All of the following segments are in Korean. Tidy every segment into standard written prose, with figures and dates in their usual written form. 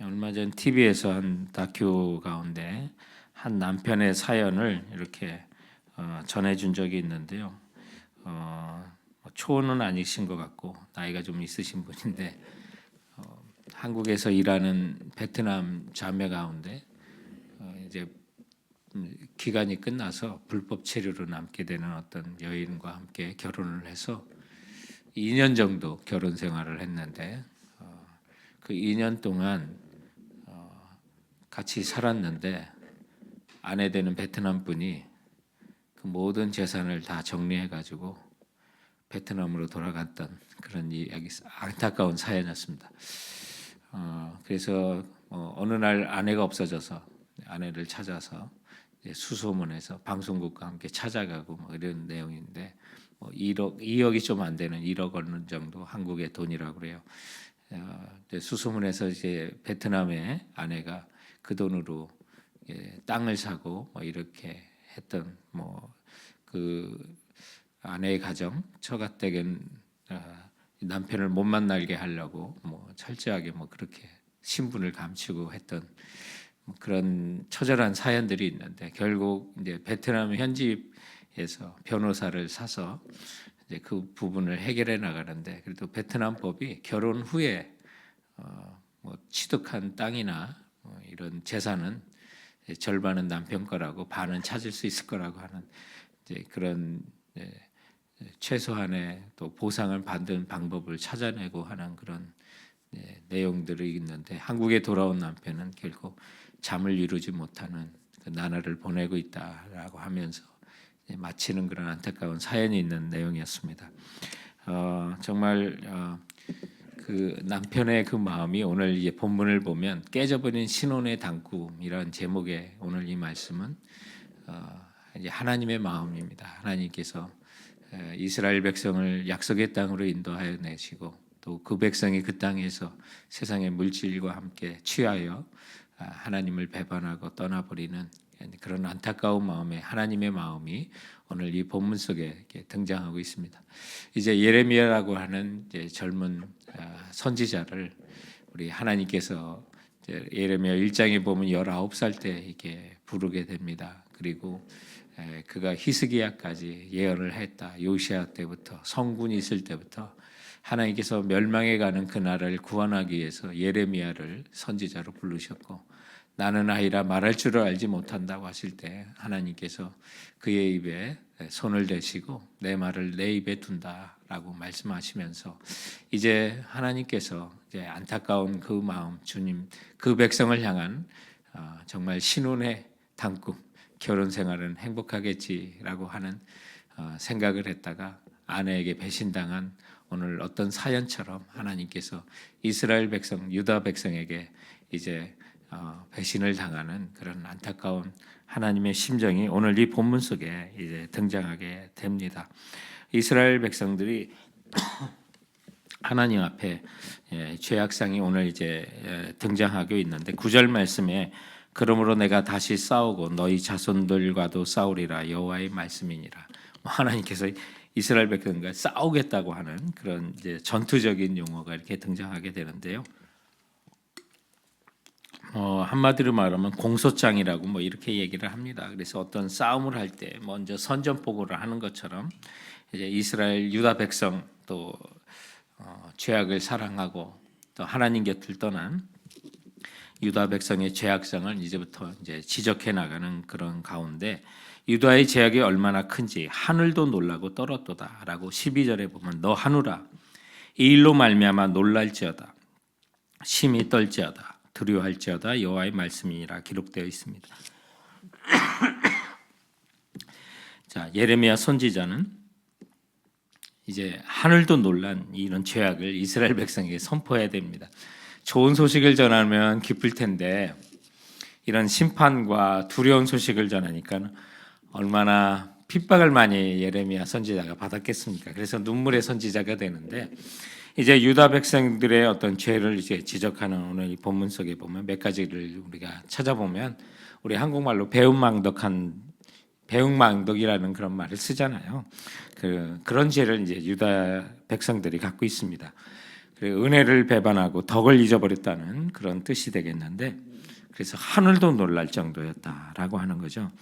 얼마 전 TV에서 한 다큐 가운데 한 남편의 사연을 이렇게 전해준 적이 있는데요. 초는 아니신 것 같고 나이가 좀 있으신 분인데 한국에서 일하는 베트남 자매 가운데 이제 기간이 끝나서 불법 체류로 남게 되는 어떤 여인과 함께 결혼을 해서 2년 정도 결혼 생활을 했는데 그 2년 동안 같이 살았는데 아내 되는 베트남 분이 그 모든 재산을 다 정리해 가지고 베트남으로 돌아갔던 그런 이야기, 안타까운 사연이었습니다. 그래서 어느 날 아내가 없어져서 아내를 찾아서 수소문해서 방송국과 함께 찾아가고 뭐 이런 내용인데 2억이 좀 안 되는 1억 원 정도 한국의 돈이라고 그래요. 수소문해서 이제 베트남의 아내가 그 돈으로 땅을 사고 뭐 이렇게 했던 그 아내의 가정 처가댁은 남편을 못 만나게 하려고 철저하게 그렇게 신분을 감추고 했던 그런 처절한 사연들이 있는데 결국 이제 베트남 현지에서 변호사를 사서 이제 그 부분을 해결해 나가는데 그래도 베트남 법이 결혼 후에 취득한 땅이나 이런 재산은 절반은 남편 거라고 반은 찾을 수 있을 거라고 하는 이제 그런 최소한의 또 보상을 받는 방법을 찾아내고 하는 그런 내용들이 있는데 한국에 돌아온 남편은 결국 잠을 이루지 못하는 그 나날을 보내고 있다라고 하면서 마치는 그런 안타까운 사연이 있는 내용이었습니다. 정말 그 남편의 그 마음이 오늘 이 본문을 보면 깨져버린 신혼의 단꿈이라는 제목의 오늘 이 말씀은 이제 하나님의 마음입니다. 하나님께서 이스라엘 백성을 약속의 땅으로 인도하여 내시고 또 그 백성이 그 땅에서 세상의 물질과 함께 취하여 하나님을 배반하고 떠나버리는 그런 안타까운 마음에 하나님의 마음이 오늘 이 본문 속에 등장하고 있습니다. 이제 예레미야라고 하는 이제 젊은 선지자를 우리 하나님께서 예레미야 1장에 보면 19살 때 이게 부르게 됩니다. 그리고 그가 히스기야까지 예언을 했다. 요시야 때부터 성군이 있을 때부터 하나님께서 멸망해 가는 그 나라를 구원하기 위해서 예레미야를 선지자로 부르셨고 나는 아이라 말할 줄을 알지 못한다고 하실 때 하나님께서 그의 입에 손을 대시고 내 말을 내 입에 둔다라고 말씀하시면서 이제 하나님께서 이제 안타까운 그 마음 주님 그 백성을 향한 정말 신혼의 단꿈 결혼 생활은 행복하겠지라고 하는 생각을 했다가 아내에게 배신당한 오늘 어떤 사연처럼 하나님께서 이스라엘 백성 유다 백성에게 이제 배신을 당하는 그런 안타까운 하나님의 심정이 오늘 이 본문 속에 이제 등장하게 됩니다. 이스라엘 백성들이 하나님 앞에 죄악상이 오늘 이제 등장하고 있는데 9절 말씀에 그러므로 내가 다시 싸우고 너희 자손들과도 싸우리라 여호와의 말씀이니라. 하나님께서 이스라엘 백성과 싸우겠다고 하는 그런 이제 전투적인 용어가 이렇게 등장하게 되는데요. 한마디로 말하면 공소장이라고 이렇게 얘기를 합니다. 그래서 어떤 싸움을 할 때 먼저 선전포고를 하는 것처럼 이제 이스라엘 유다 백성 또 죄악을 사랑하고 또 하나님 곁을 떠난 유다 백성의 죄악성을 이제부터 이제 지적해 나가는 그런 가운데 유다의 죄악이 얼마나 큰지 하늘도 놀라고 떨었도다라고 12절에 보면 너 하늘아 이 일로 말미암아 놀랄지어다 심히 떨지어다 두려워할지어다 여호와의 말씀이니라 기록되어 있습니다. 자, 예레미야 선지자는 이제 하늘도 놀란 이런 죄악을 이스라엘 백성에게 선포해야 됩니다. 좋은 소식을 전하면 기쁠 텐데 이런 심판과 두려운 소식을 전하니까 얼마나 핍박을 많이 예레미야 선지자가 받았겠습니까? 그래서 눈물의 선지자가 되는데 이제 유다 백성들의 어떤 죄를 이제 지적하는 오늘 이 본문 속에 보면 몇 가지를 우리가 찾아보면 우리 한국말로 배은망덕이라는 그런 말을 쓰잖아요. 그런 죄를 이제 유다 백성들이 갖고 있습니다. 은혜를 배반하고 덕을 잊어버렸다는 그런 뜻이 되겠는데, 그래서 하늘도 놀랄 정도였다라고 하는 거죠.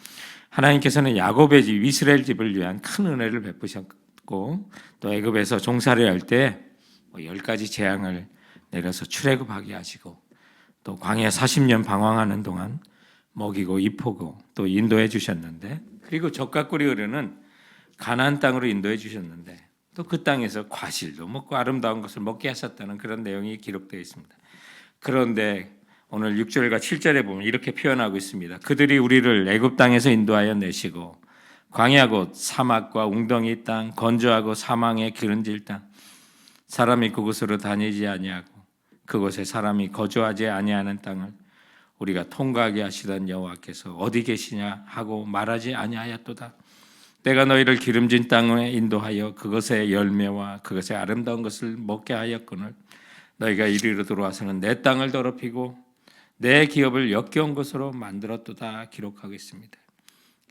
하나님께서는 야곱의 집 이스라엘 집을 위한 큰 은혜를 베푸셨고, 또 애굽에서 종살이 할 때 10가지 재앙을 내려서 출애굽하게 하시고, 또 광야 40년 방황하는 동안 먹이고 입히고 또 인도해 주셨는데, 그리고 적과 꿀이 흐르는 가나안 땅으로 인도해 주셨는데, 또 그 땅에서 과실도 먹고 아름다운 것을 먹게 하셨다는 그런 내용이 기록되어 있습니다. 그런데 오늘 6절과 7절에 보면 이렇게 표현하고 있습니다. 그들이 우리를 애굽 땅에서 인도하여 내시고 광야 곧 사막과 웅덩이 땅, 건조하고 사망에 기름질 땅, 사람이 그곳으로 다니지 아니하고 그곳에 사람이 거주하지 아니하는 땅을 우리가 통과하게 하시던 여호와께서 어디 계시냐 하고 말하지 아니하였도다. 내가 너희를 기름진 땅에 인도하여 그것의 열매와 그것의 아름다운 것을 먹게 하였거늘 너희가 이리로 들어와서는 내 땅을 더럽히고 내 기업을 역겨운 것으로 만들었도다 기록하고 있습니다.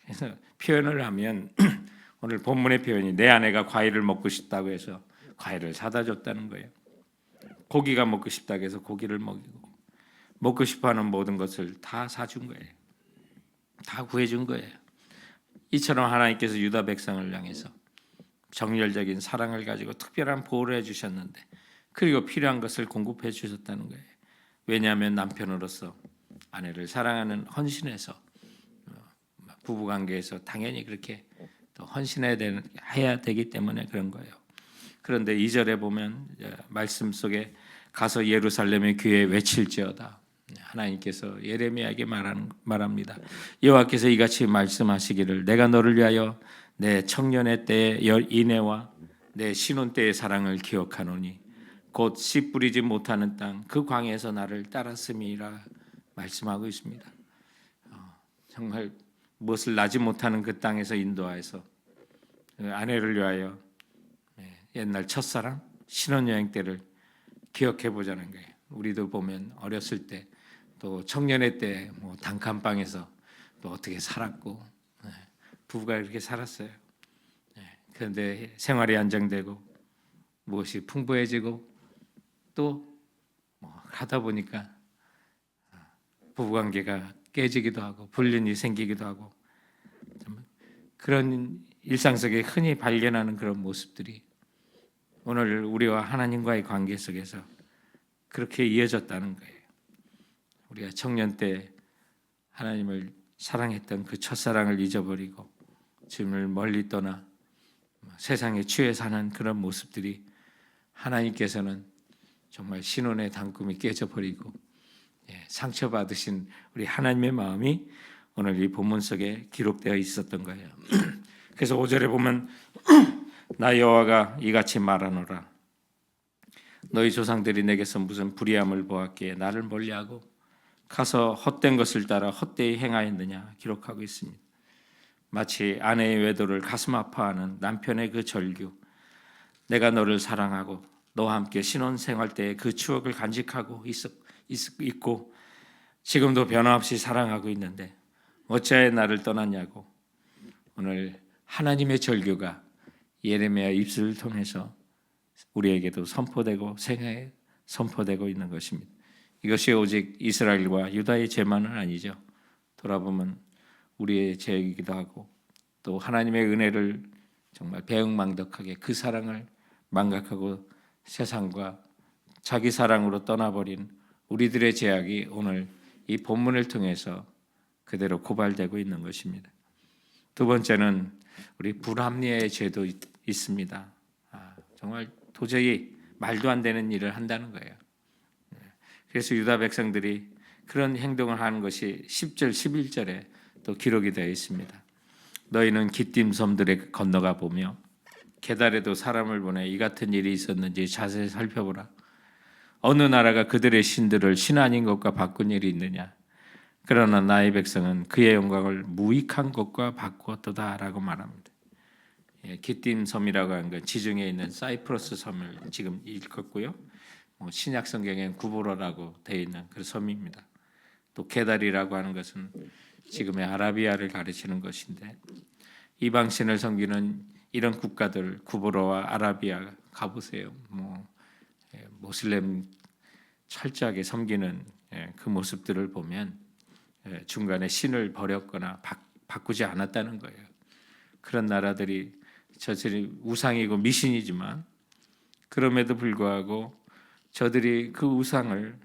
그래서 표현을 하면 오늘 본문의 표현이 내 아내가 과일을 먹고 싶다고 해서 과일을 사다 줬다는 거예요. 고기가 먹고 싶다고 해서 고기를 먹이고, 먹고 싶어하는 모든 것을 다 사준 거예요. 다 구해준 거예요. 이처럼 하나님께서 유다 백성을 향해서 정열적인 사랑을 가지고 특별한 보호를 해주셨는데, 그리고 필요한 것을 공급해 주셨다는 거예요. 왜냐하면 남편으로서 아내를 사랑하는 헌신해서, 부부관계에서 당연히 그렇게 또 헌신해야 되기 때문에 그런 거예요. 그런데 2절에 보면 말씀 속에 가서 예루살렘의 귀에 외칠지어다. 하나님께서 예레미야에게 말합니다. 여호와께서 이같이 말씀하시기를 내가 너를 위하여 내 청년의 때의 인애와 내 신혼 때의 사랑을 기억하노니 곧 씨 뿌리지 못하는 땅 그 광야에서 나를 따랐음이라 말씀하고 있습니다. 정말 무엇을 나지 못하는 그 땅에서 인도하여서 아내를 위하여 옛날 첫사랑 신혼여행 때를 기억해 보자는 거예요. 우리도 보면 어렸을 때 또 청년의 때 뭐 단칸방에서 또 어떻게 살았고, 부부가 이렇게 살았어요. 그런데 생활이 안정되고 무엇이 풍부해지고 또 뭐 하다 보니까 부부관계가 깨지기도 하고 불륜이 생기기도 하고, 그런 일상 속에 흔히 발견하는 그런 모습들이 오늘 우리와 하나님과의 관계 속에서 그렇게 이어졌다는 거예요. 우리가 청년 때 하나님을 사랑했던 그 첫사랑을 잊어버리고 주님을 멀리 떠나 세상에 취해 사는 그런 모습들이 하나님께서는 정말 신혼의 단꿈이 깨져버리고 상처받으신 우리 하나님의 마음이 오늘 이 본문 속에 기록되어 있었던 거예요. 그래서 5절에 보면 나 여호와가 이같이 말하노라. 너희 조상들이 내게서 무슨 불의함을 보았기에 나를 멀리하고 가서 헛된 것을 따라 헛되이 행하였느냐 기록하고 있습니다. 마치 아내의 외도를 가슴 아파하는 남편의 그 절규, 내가 너를 사랑하고 너와 함께 신혼생활 때의 그 추억을 간직하고 있고 지금도 변함없이 사랑하고 있는데 어찌하여 나를 떠났냐고, 오늘 하나님의 절규가 예레미야 입술을 통해서 우리에게도 선포되고 생애에 선포되고 있는 것입니다. 이것이 오직 이스라엘과 유다의 죄만은 아니죠. 돌아보면 우리의 죄이기도 하고 또 하나님의 은혜를 정말 배은망덕하게 그 사랑을 망각하고 세상과 자기 사랑으로 떠나버린 우리들의 죄악이 오늘 이 본문을 통해서 그대로 고발되고 있는 것입니다. 두 번째는 우리 불합리의 죄도 있습니다. 정말 도저히 말도 안 되는 일을 한다는 거예요. 그래서 유다 백성들이 그런 행동을 하는 것이 10절, 11절에 또 기록이 되어 있습니다. 너희는 기띔 섬들에 건너가 보며 게달에도 사람을 보내 이 같은 일이 있었는지 자세히 살펴보라. 어느 나라가 그들의 신들을 신 아닌 것과 바꾼 일이 있느냐. 그러나 나의 백성은 그의 영광을 무익한 것과 바꾸었도다라고 말합니다. 기띔 섬이라고 하는 건 지중해에 있는 사이프러스 섬을 지금 읽었고요. 신약 성경에는 구보로라고 되어 있는 그 섬입니다. 또 게달이라고 하는 것은 지금의 아라비아를 가리키는 것인데, 이방신을 섬기는 이런 국가들 구보로와 아라비아 가보세요. 모슬렘 철저하게 섬기는 그 모습들을 보면 중간에 신을 버렸거나 바꾸지 않았다는 거예요. 그런 나라들이 저들이 우상이고 미신이지만 그럼에도 불구하고 저들이 그 우상을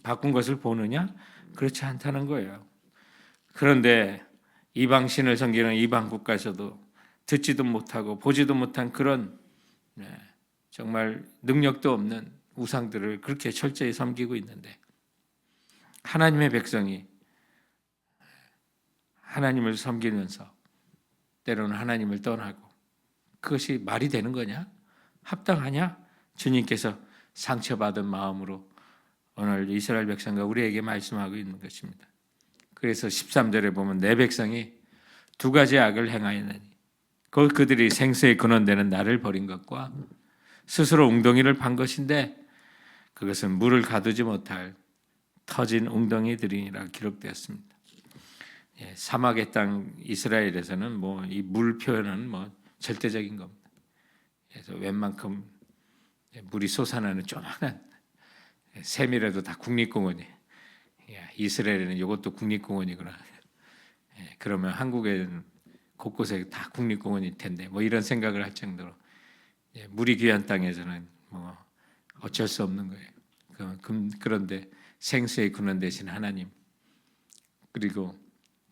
바꾼 것을 보느냐? 그렇지 않다는 거예요. 그런데 이방신을 섬기는 이방 국가에서도 듣지도 못하고 보지도 못한 그런 정말 능력도 없는 우상들을 그렇게 철저히 섬기고 있는데 하나님의 백성이 하나님을 섬기면서 때로는 하나님을 떠나고 그것이 말이 되는 거냐? 합당하냐? 주님께서 상처받은 마음으로 오늘 이스라엘 백성과 우리에게 말씀하고 있는 것입니다. 그래서 13절에 보면 내 백성이 두 가지 악을 행하였느니 그들이 생수의 근원되는 나를 버린 것과 스스로 웅덩이를 판 것인데 그것은 물을 가두지 못할 터진 웅덩이들이라 기록되었습니다. 사막의 땅 이스라엘에서는 뭐 이 물 표현은 뭐 절대적인 겁니다. 그래서 웬만큼 물이 솟아나는 조그마한 샘이라도 다 국립공원이. 이스라엘에는 이것도 국립공원이구나. 그러면 한국에는 곳곳에 다 국립공원일 텐데 뭐 이런 생각을 할 정도로 물이 귀한 땅에서는 뭐 어쩔 수 없는 거예요. 그런데 생수의 근원 되신 하나님 그리고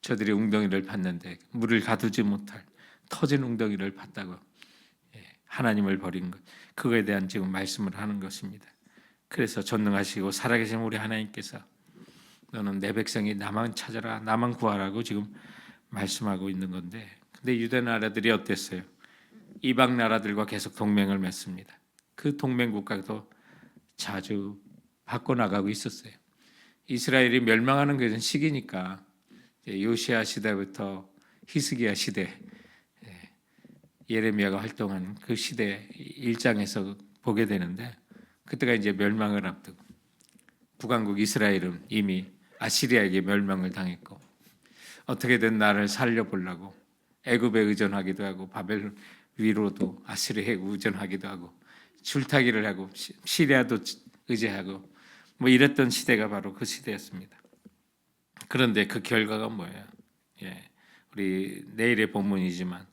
저들이 웅덩이를 팠는데 물을 가두지 못할 터진 웅덩이를 팠다고 하나님을 버린 것 그거에 대한 지금 말씀을 하는 것입니다. 그래서 전능하시고 살아계신 우리 하나님께서 너는 내 백성이 나만 찾아라 나만 구하라고 지금 말씀하고 있는 건데 근데 유대 나라들이 어땠어요? 이방 나라들과 계속 동맹을 맺습니다. 그 동맹 국가도 자주 바꿔나가고 있었어요. 이스라엘이 멸망하는 것은 시기니까 요시야 시대부터 히스기야 시대 예레미야가 활동한 그 시대 1장에서 보게 되는데 그때가 이제 멸망을 앞두고 북왕국 이스라엘은 이미 아시리아에게 멸망을 당했고 어떻게든 나를 살려보려고 애굽에 의존하기도 하고 바벨 위로도 아시리아에 의존하기도 하고 줄타기를 하고 시리아도 의지하고 뭐 이랬던 시대가 바로 그 시대였습니다. 그런데 그 결과가 뭐예요? 우리 내일의 본문이지만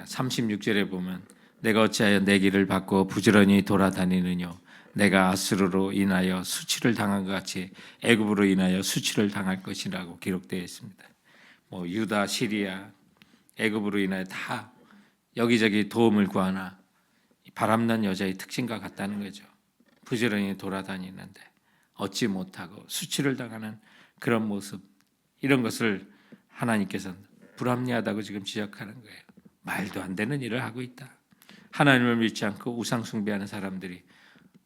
36절에 보면 내가 어찌하여 내 길을 바꾸어 부지런히 돌아다니느뇨 내가 아수르로 인하여 수치를 당한 것 같이 애굽으로 인하여 수치를 당할 것이라고 기록되어 있습니다. 뭐 유다, 시리아, 애굽으로 인하여 다 여기저기 도움을 구하나 바람난 여자의 특징과 같다는 거죠. 부지런히 돌아다니는데 얻지 못하고 수치를 당하는 그런 모습 이런 것을 하나님께서는 불합리하다고 지금 지적하는 거예요. 말도 안 되는 일을 하고 있다. 하나님을 믿지 않고 우상 숭배하는 사람들이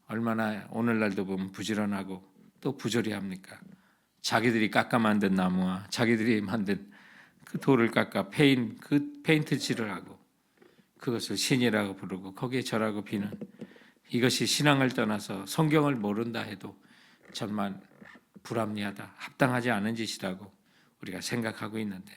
얼마나 오늘날도 보면 부지런하고 또 부조리합니까? 자기들이 깎아 만든 나무와 자기들이 만든 그 돌을 깎아 페인트 칠을 하고 그것을 신이라고 부르고 거기에 절하고 비는 이것이 신앙을 떠나서 성경을 모른다 해도 정말 불합리하다, 합당하지 않은 짓이라고 우리가 생각하고 있는데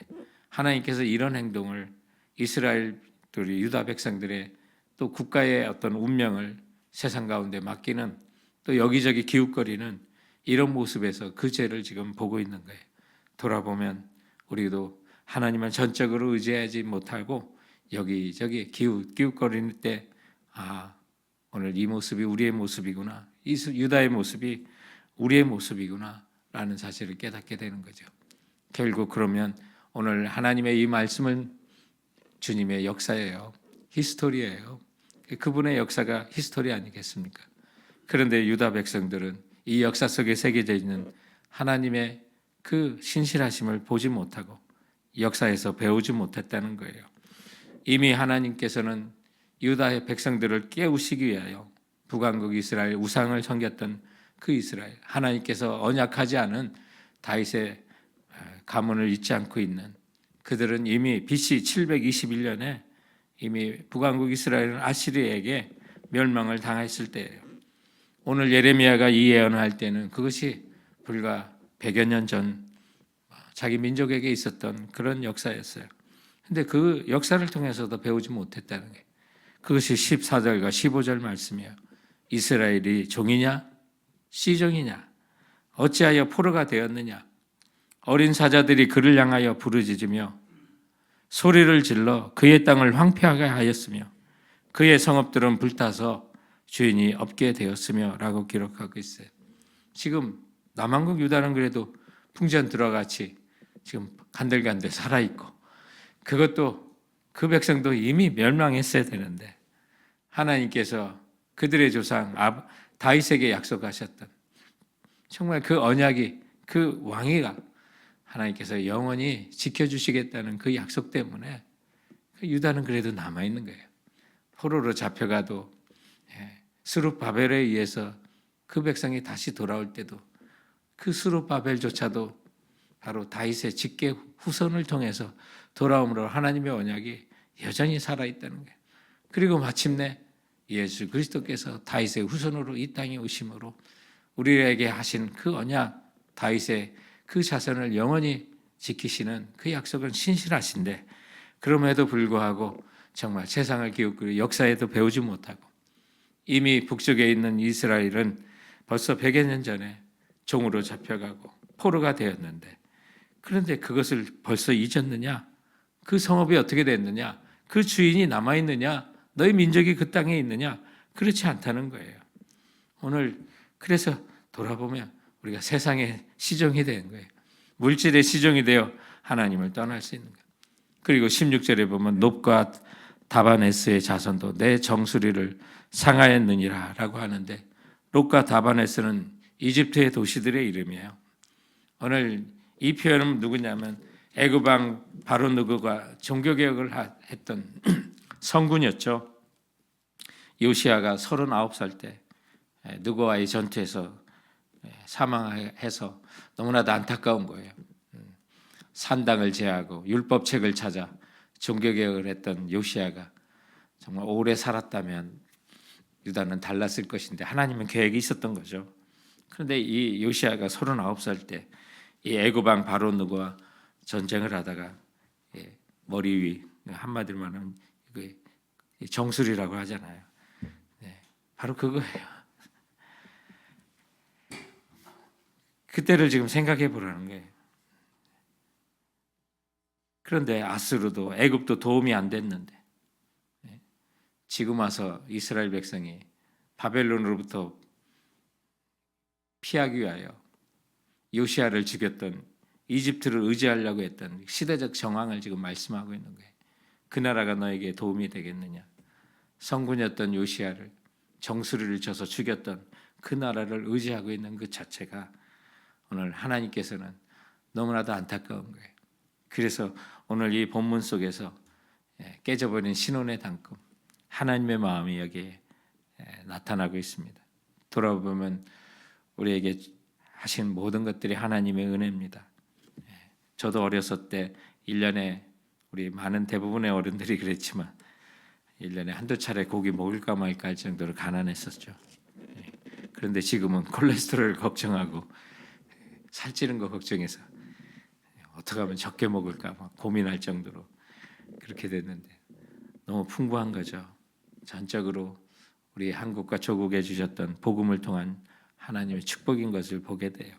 하나님께서 이런 행동을 이스라엘들이 유다 백성들의 또 국가의 어떤 운명을 세상 가운데 맡기는 또 여기저기 기웃거리는 이런 모습에서 그 죄를 지금 보고 있는 거예요. 돌아보면 우리도 하나님을 전적으로 의지하지 못하고 여기저기 기웃거리는 때 오늘 이 모습이 우리의 모습이구나. 유다의 모습이 우리의 모습이구나 라는 사실을 깨닫게 되는 거죠. 결국 그러면 오늘 하나님의 이 말씀은 주님의 역사예요. 히스토리예요. 그분의 역사가 히스토리 아니겠습니까? 그런데 유다 백성들은 이 역사 속에 새겨져 있는 하나님의 그 신실하심을 보지 못하고 역사에서 배우지 못했다는 거예요. 이미 하나님께서는 유다의 백성들을 깨우시기 위하여 북왕국 이스라엘 우상을 섬겼던 그 이스라엘 하나님께서 언약하지 않은 다윗의 가문을 잊지 않고 있는 그들은 이미 BC 721년에 이미 북왕국 이스라엘은 아시리아에게 멸망을 당했을 때예요. 오늘 예레미야가 이 예언을 할 때는 그것이 불과 100여 년 전 자기 민족에게 있었던 그런 역사였어요. 근데 그 역사를 통해서도 배우지 못했다는 게 그것이 14절과 15절 말씀이에요. 이스라엘이 종이냐 시종이냐 어찌하여 포로가 되었느냐. 어린 사자들이 그를 향하여 부르짖으며 소리를 질러 그의 땅을 황폐하게 하였으며 그의 성읍들은 불타서 주인이 없게 되었으며 라고 기록하고 있어요. 지금 남한국 유다는 그래도 풍전 들어같이 지금 간들간들 살아있고, 그것도 그 백성도 이미 멸망했어야 되는데 하나님께서 그들의 조상 다윗에게 약속하셨던 정말 그 언약이, 그 왕위가 하나님께서 영원히 지켜주시겠다는 그 약속 때문에 유다는 그래도 남아있는 거예요. 포로로 잡혀가도 스룹바벨에 의해서 그 백성이 다시 돌아올 때도 그 스룹바벨조차도 바로 다윗의 직계 후손을 통해서 돌아옴으로 하나님의 언약이 여전히 살아있다는 거예요. 그리고 마침내 예수 그리스도께서 다윗의 후손으로 이 땅에 오심으로 우리에게 하신 그 언약, 다윗의 그 자손을 영원히 지키시는 그 약속은 신실하신데, 그럼에도 불구하고 정말 세상을 기웃거리고 역사에도 배우지 못하고 이미 북쪽에 있는 이스라엘은 벌써 100여 년 전에 종으로 잡혀가고 포로가 되었는데, 그런데 그것을 벌써 잊었느냐? 그 성읍이 어떻게 됐느냐? 그 주인이 남아있느냐? 너희 민족이 그 땅에 있느냐? 그렇지 않다는 거예요. 오늘 그래서 돌아보면 우리가 세상의 시종이 된 거예요. 물질의 시종이 되어 하나님을 떠날 수 있는 거예요. 그리고 16절에 보면 놉과 다바네스의 자손도 내 정수리를 상하였느니라 라고 하는데, 놉과 다바네스는 이집트의 도시들의 이름이에요. 오늘 이 표현은 누구냐면 애굽왕 바로 느고가 종교개혁을 했던 성군이었죠. 요시아가 39살 때 느고와의 전투에서 사망해서 너무나도 안타까운 거예요. 산당을 제하고 율법책을 찾아 종교개혁을 했던 요시아가 정말 오래 살았다면 유다는 달랐을 것인데 하나님은 계획이 있었던 거죠. 그런데 이 요시아가 39살 때 이 애굽왕 바로 느고와 전쟁을 하다가 머리 위, 한마디로 말하면 정수리라고 하잖아요. 바로 그거예요. 그때를 지금 생각해 보라는 거예요. 그런데 아수르도 애굽도 도움이 안 됐는데 지금 와서 이스라엘 백성이 바벨론으로부터 피하기 위하여 요시아를 죽였던, 이집트를 의지하려고 했던 시대적 정황을 지금 말씀하고 있는 거예요. 그 나라가 너에게 도움이 되겠느냐? 성군이었던 요시아를 정수리를 쳐서 죽였던 그 나라를 의지하고 있는 그 자체가 오늘 하나님께서는 너무나도 안타까운 거예요. 그래서 오늘 이 본문 속에서 깨져버린 신혼의 단금, 하나님의 마음이 여기에 나타나고 있습니다. 돌아보면 우리에게 하신 모든 것들이 하나님의 은혜입니다. 저도 어렸을 때 1년에 우리 많은 대부분의 어른들이 그랬지만 1년에 한두 차례 고기 먹을까 말까 할 정도로 가난했었죠. 그런데 지금은 콜레스테롤을 걱정하고 살찌는 거 걱정해서 어떻게 하면 적게 먹을까 막 고민할 정도로 그렇게 됐는데 너무 풍부한 거죠. 전적으로 우리 한국과 조국에 주셨던 복음을 통한 하나님의 축복인 것을 보게 돼요.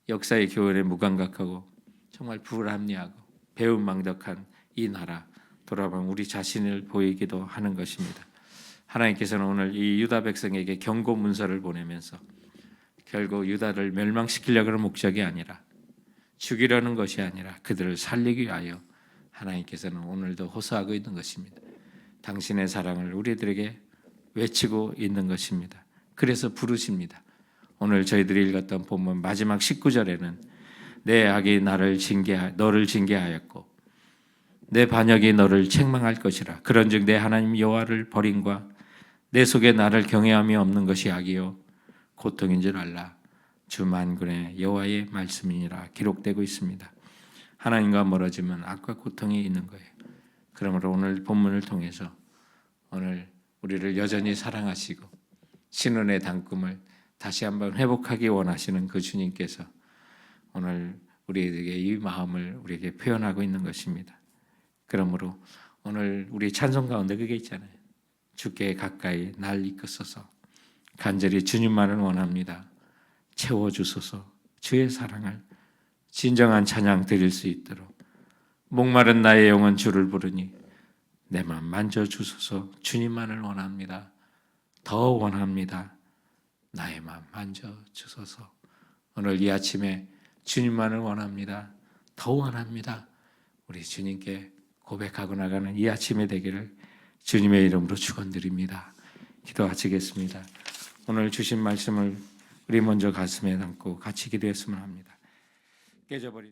역사의 교훈에 무감각하고 정말 불합리하고 배은망덕한 이 나라 돌아보면 우리 자신을 보이기도 하는 것입니다. 하나님께서는 오늘 이 유다 백성에게 경고 문서를 보내면서 결국 유다를 멸망시키려고 하는 목적이 아니라, 죽이려는 것이 아니라 그들을 살리기 위하여 하나님께서는 오늘도 호소하고 있는 것입니다. 당신의 사랑을 우리들에게 외치고 있는 것입니다. 그래서 부르십니다. 오늘 저희들이 읽었던 본문 마지막 19절에는 내 악이 너를 징계하였고 내 반역이 너를 책망할 것이라. 그런즉 내 하나님 여호와를 버림과 내 속에 나를 경외함이 없는 것이 악이요 고통인 줄 알라. 주 만군의 여호와의 말씀이니라 기록되고 있습니다. 하나님과 멀어지면 악과 고통이 있는 거예요. 그러므로 오늘 본문을 통해서 오늘 우리를 여전히 사랑하시고 신혼의 단꿈을 다시 한번 회복하기 원하시는 그 주님께서 오늘 우리에게 이 마음을 우리에게 표현하고 있는 것입니다. 그러므로 오늘 우리 찬송 가운데 그게 있잖아요. 주께 가까이 날 이끄소서. 간절히 주님만을 원합니다. 채워주소서. 주의 사랑을 진정한 찬양 드릴 수 있도록 목마른 나의 영혼 주를 부르니 내 맘 만져주소서. 주님만을 원합니다. 더 원합니다. 나의 맘 만져주소서. 오늘 이 아침에 주님만을 원합니다. 더 원합니다. 우리 주님께 고백하고 나가는 이 아침에 되기를 주님의 이름으로 축원드립니다. 기도하시겠습니다. 오늘 주신 말씀을 우리 먼저 가슴에 담고 같이 기도했으면 합니다. 깨져버린